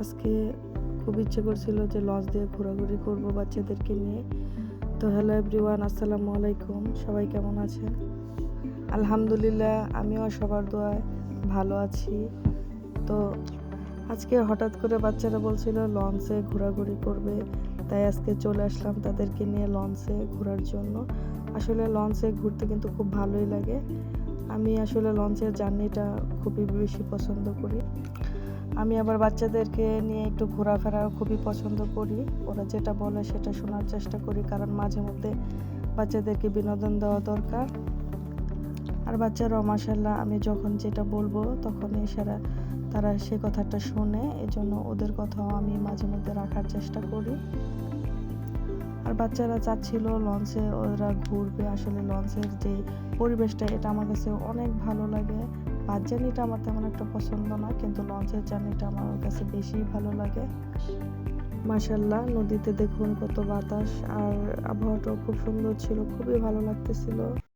আজকে খুব ইচ্ছে করছিল যে লঞ্চ দিয়ে ঘোরাঘুরি করব বাচ্চাদেরকে নিয়ে। তো হ্যালো এভরিওয়ান, আসসালামু আলাইকুম। সবাই কেমন আছেন? আলহামদুলিল্লাহ, আমিও সবার দোয়ায় ভালো আছি। তো আজকে হঠাৎ করে বাচ্চারা বলছিল লঞ্চে ঘোরাঘুরি করবে, তাই আজকে চলে আসলাম তাদেরকে নিয়ে লঞ্চে ঘোরার জন্য। আসলে লঞ্চে ঘুরতে কিন্তু খুব ভালোই লাগে। আমি আসলে লঞ্চের জার্নিটা খুবই বেশি পছন্দ করি। আমি আবার বাচ্চাদেরকে নিয়ে একটু ঘোরাফেরা খুবই পছন্দ করি। ওরা যেটা বলে সেটা শোনার চেষ্টা করি, কারণ মাঝে মধ্যে বাচ্চাদেরকে বিনোদন দেওয়া দরকার। আর বাচ্চারাও মাশাআল্লাহ আমি যখন যেটা বলবো তখনই তারা সে কথাটা শোনে, এজন্য ওদের কথাও আমি মাঝে মধ্যে রাখার চেষ্টা করি। আর বাচ্চারা চাচ্ছিল লঞ্চে ওরা ঘুরবে। আসলে লঞ্চের যে পরিবেশটা এটা আমার কাছে অনেক ভালো লাগে। বাস জার্নিটা আমার তেমন একটা পছন্দ না, কিন্তু লঞ্চের জার্নিটা আমার কাছে বেশি ভালো লাগে। মাশাআল্লাহ, নদীতে দেখুন কত বাতাস, আর আবহাওয়াটাও খুব সুন্দর ছিল, খুবই ভালো লাগতেছিল।